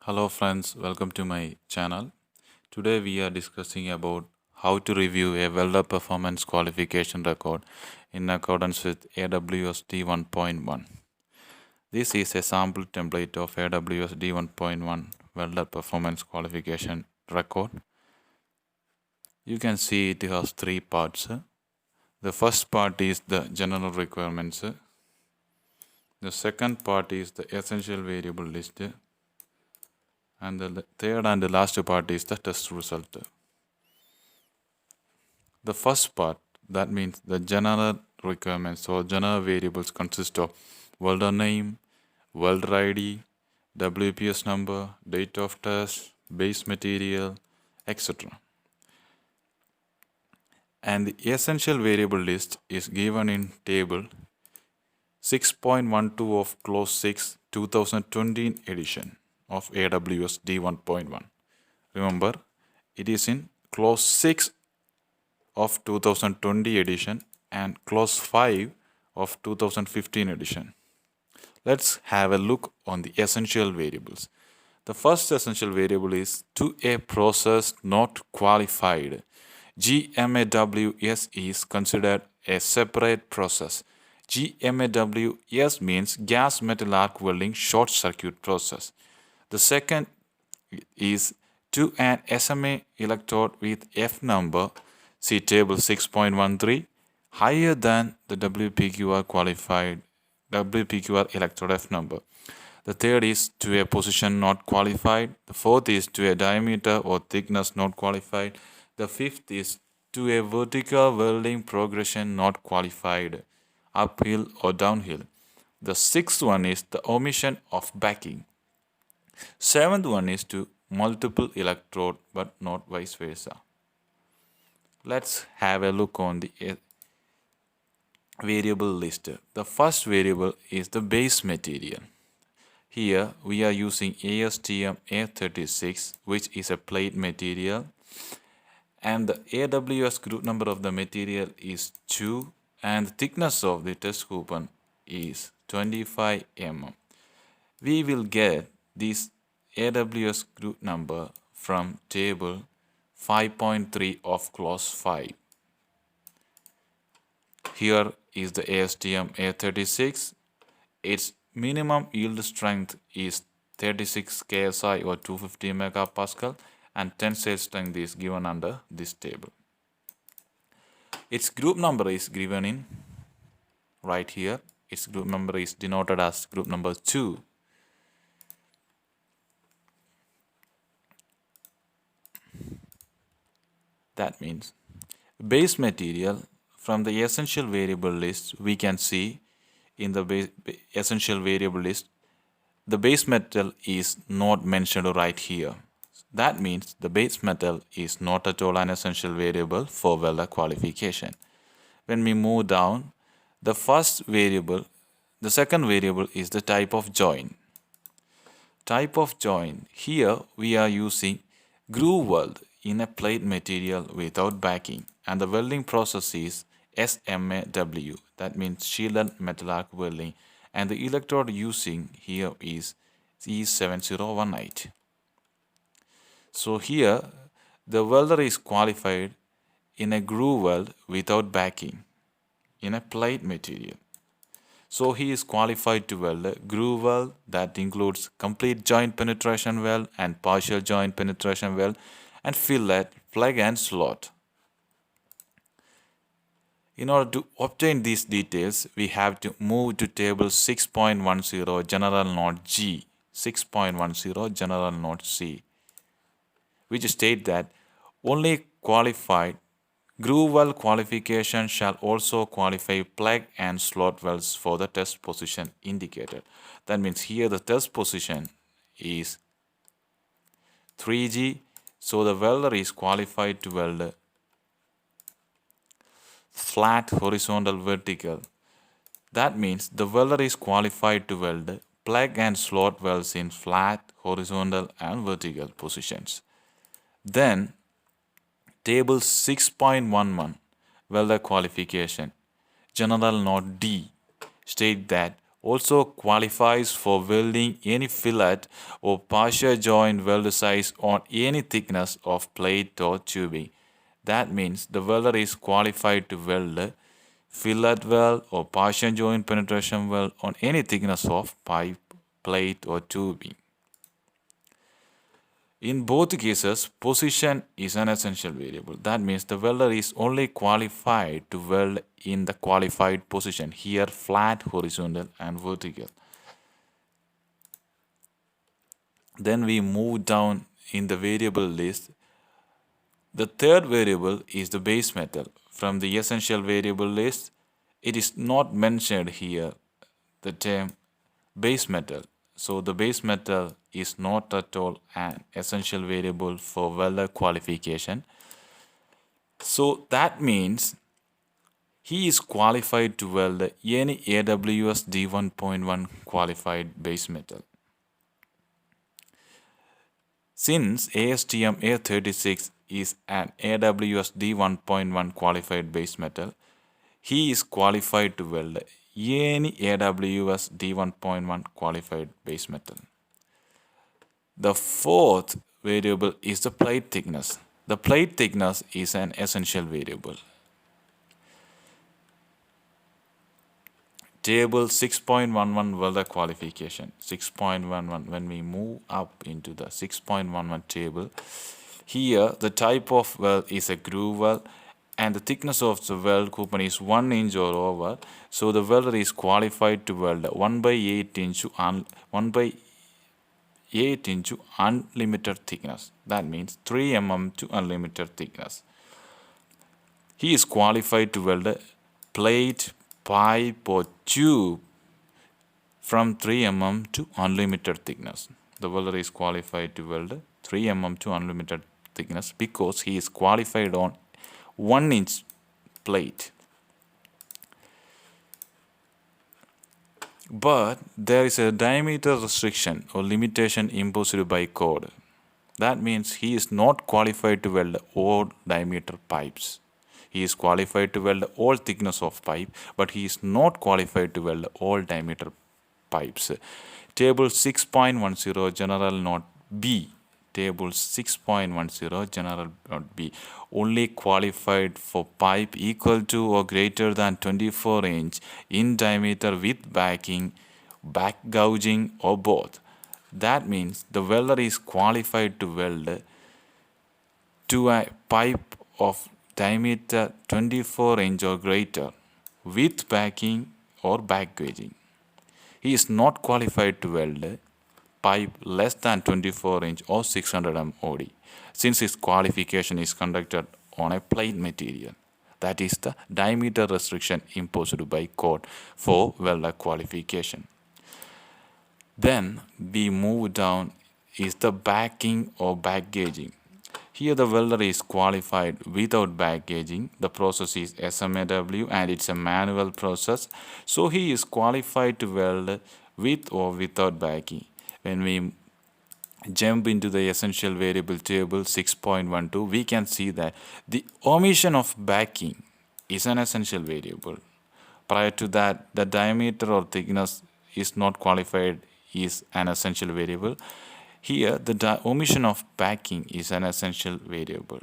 Hello friends, welcome to my channel. Today we are discussing about how to review a welder performance qualification record in accordance with AWS D1.1. This is a sample template of AWS D1.1 welder performance qualification record. You can see it has three parts. The first part is the general requirements. The second part is the essential variable list. And the third and the last part is the test result. The first part, that means the general requirements or general variables, consist of welder name, welder ID, WPS number, date of test, base material, etc. And the essential variable list is given in table 6.12 of clause 6 2020 edition of AWS D1.1. Remember, it is in clause 6 of 2020 edition and clause 5 of 2015 edition. Let's have a look on the essential variables. The first essential variable is to a process not qualified. GMAWS is considered a separate process. GMAWS means gas metal arc welding short circuit process. The second is to an SMA electrode with F number, see table 6.13, higher than the WPQR qualified WPQR electrode F number. The third is to a position not qualified. The fourth is to a diameter or thickness not qualified. The fifth is to a vertical welding progression not qualified, uphill or downhill. The sixth one is the omission of backing. Seventh one is to multiple electrode but not vice versa. Let's have a look on the variable list. The first variable is the base material. Here we are using ASTM A36, which is a plate material, and the AWS group number of the material is 2 and the thickness of the test coupon is 25 mm. We will get this AWS group number from table 5.3 of clause 5. Here is the ASTM A36. Its minimum yield strength is 36 KSI or 250 megapascal, and tensile strength is given under this table. Its group number is given in right here. Its group number is denoted as group number 2. That means base material, from the essential variable list we can see in the essential variable list the base metal is not mentioned right here. That means the base metal is not at all an essential variable for welder qualification. When we move down, the second variable is the type of joint. Type of joint, here we are using groove weld in a plate material without backing, and the welding process is SMAW, that means shielded metal arc welding, and the electrode using here is E7018. So here the welder is qualified in a groove weld without backing in a plate material. So he is qualified to weld a groove weld, that includes complete joint penetration weld and partial joint penetration weld, and fillet, plug and slot. In order to obtain these details, we have to move to table 6.10 general note G, 6.10 general note C, which state that only qualified groove weld qualification shall also qualify plug and slot welds for the test position indicated. That means here the test position is 3G, so the welder is qualified to weld flat, horizontal, vertical. That means the welder is qualified to weld plug and slot welds in flat, horizontal and vertical positions. Then table 6.11 welder qualification general note D state that also qualifies for welding any fillet or partial joint weld size on any thickness of plate or tubing. That means the welder is qualified to weld fillet weld or partial joint penetration weld on any thickness of pipe, plate or tubing. In both cases, position is an essential variable. That means the welder is only qualified to weld in the qualified position. Here, flat, horizontal and vertical. Then we move down in the variable list. The third variable is the base metal. From the essential variable list, it is not mentioned here, the term base metal. So the base metal is not at all an essential variable for welder qualification. So that means he is qualified to weld any AWS D1.1 qualified base metal. Since ASTM A36 is an AWS D1.1 qualified base metal, he is qualified to weld any AWS D1.1 qualified base metal. The fourth variable is the plate thickness. The plate thickness is an essential variable. Table 6.11 welder qualification. 6.11, when we move up into the 6.11 table, here the type of weld is a groove weld and the thickness of the weld coupon is 1 inch or over. So the welder is qualified to weld 1/8 into unlimited thickness. That means 3 mm to unlimited thickness. He is qualified to weld a plate, pipe or tube from 3 mm to unlimited thickness. The welder is qualified to weld 3 mm to unlimited thickness because he is qualified on 1 inch plate. But there is a diameter restriction or limitation imposed by code. That means he is not qualified to weld all diameter pipes. He is qualified to weld all thickness of pipe, but he is not qualified to weld all diameter pipes. Table 6.10 General Note B. Table 6.10 General Note B. Only qualified for pipe equal to or greater than 24 inch in diameter with backing, back gouging or both. That means the welder is qualified to weld to a pipe of diameter 24 inch or greater with backing or back gauging. He is not qualified to weld pipe less than 24 inch or 600 MOD since his qualification is conducted on a plate material. That is the diameter restriction imposed by code for welder qualification. Then we move down is the backing or back gauging. Here the welder is qualified without back gauging. The process is SMAW and it's a manual process. So he is qualified to weld with or without backing. When we jump into the essential variable table 6.12, we can see that the omission of backing is an essential variable. Prior to that, the diameter or thickness is not qualified is an essential variable. Here, the omission of backing is an essential variable.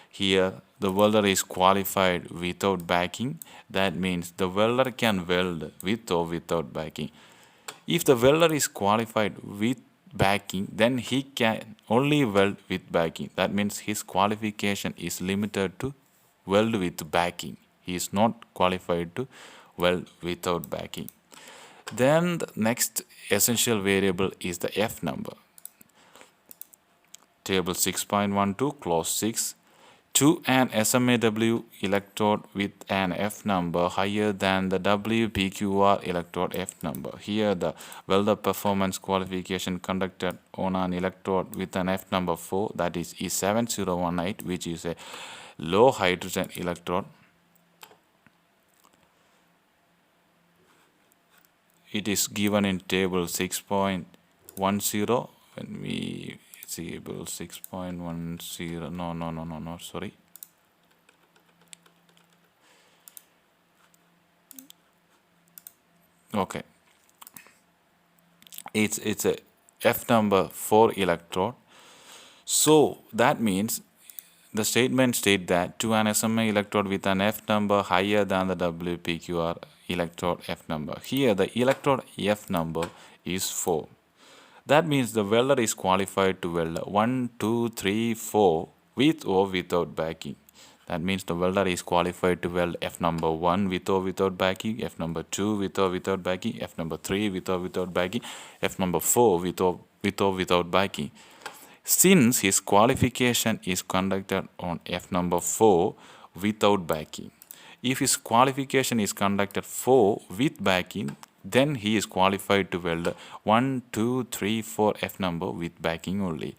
Here, the welder is qualified without backing. That means the welder can weld with or without backing. If the welder is qualified with backing, then he can only weld with backing. That means his qualification is limited to weld with backing. He is not qualified to weld without backing. Then the next essential variable is the F number. Table 6.12, clause 6. To an SMAW electrode with an F number higher than the WPQR electrode F number. Here the welder performance qualification conducted on an electrode with an F number 4, that is E7018, which is a low hydrogen electrode. It is given in table 6.10. When we table 6.10, no, sorry. Okay, it's a F number 4 electrode. So that means the statement state that to an SMA electrode with an F number higher than the WPQR electrode F number. Here the electrode F number is 4. That means the welder is qualified to weld 1, 2, 3, 4 with or without backing. That means the welder is qualified to weld F number 1 with or without backing, F number 2 with or without backing, F number 3 with or without backing, F number 4 with or without backing. Since his qualification is conducted on F number 4 without backing. If his qualification is conducted 4 with backing, then he is qualified to weld 1, 2, 3, 4 F number with backing only.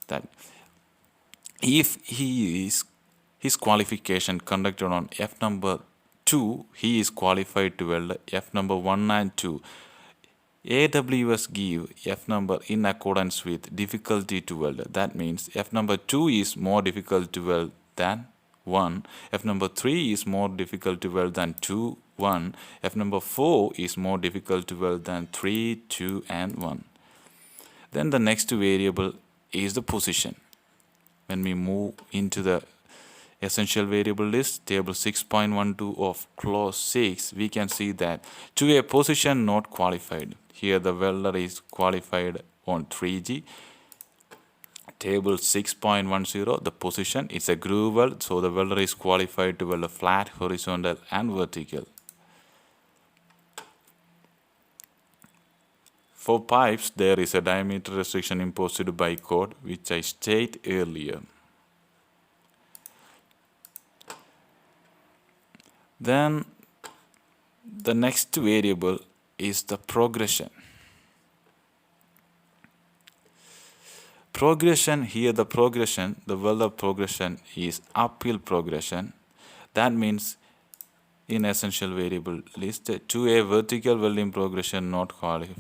That if his qualification conducted on F number 2, he is qualified to weld F number 1 and 2. AWS give F number in accordance with difficulty to weld. That means F number 2 is more difficult to weld than 1. F number 3 is more difficult to weld than 2, 1. F number 4 is more difficult to weld than 3, 2 and 1. Then the next variable is the position. When we move into the essential variable list, table 6.12 of clause 6, we can see that to a position not qualified. Here the welder is qualified on 3G. Table 6.10, the position is a groove weld, so the welder is qualified to weld a flat, horizontal and vertical. For pipes, there is a diameter restriction imposed by code, which I stated earlier. Then the next variable is the progression. Here the welder progression is uphill progression. That means in essential variable list to a vertical welding progression not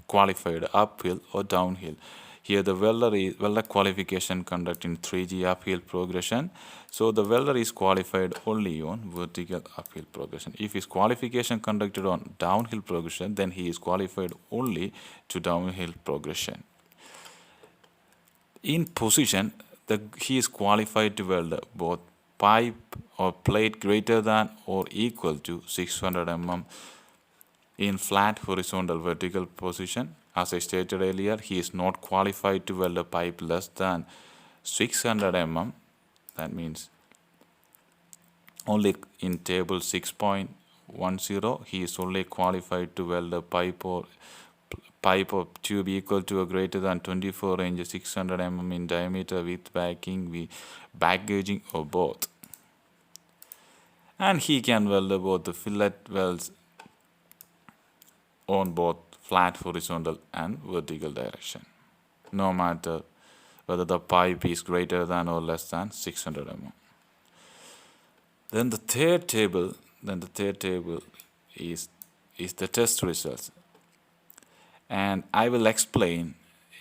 qualified uphill or downhill. Here the welder qualification conduct in 3G uphill progression. So the welder is qualified only on vertical uphill progression. If his qualification conducted on downhill progression, then he is qualified only to downhill progression. In position, he is qualified to weld both pipe or plate greater than or equal to 600 mm in flat, horizontal, vertical position. As I stated earlier, he is not qualified to weld a pipe less than 600 mm. That means only in table 6.10, he is only qualified to weld a pipe or tube equal to or greater than 24 range 600 mm in diameter with backing, back gauging or both. And he can weld both the fillet welds on both flat, horizontal and vertical direction, no matter whether the pipe is greater than or less than 600 mm. Then the third table is the test results. And I will explain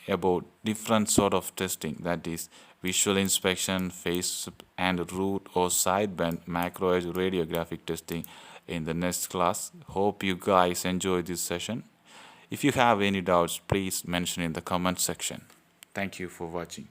about different sort of testing, that is visual inspection, face and root or side bend, macro edge radiographic testing in the next class. Hope you guys enjoy this session. If you have any doubts, please mention in the comment section. Thank you for watching.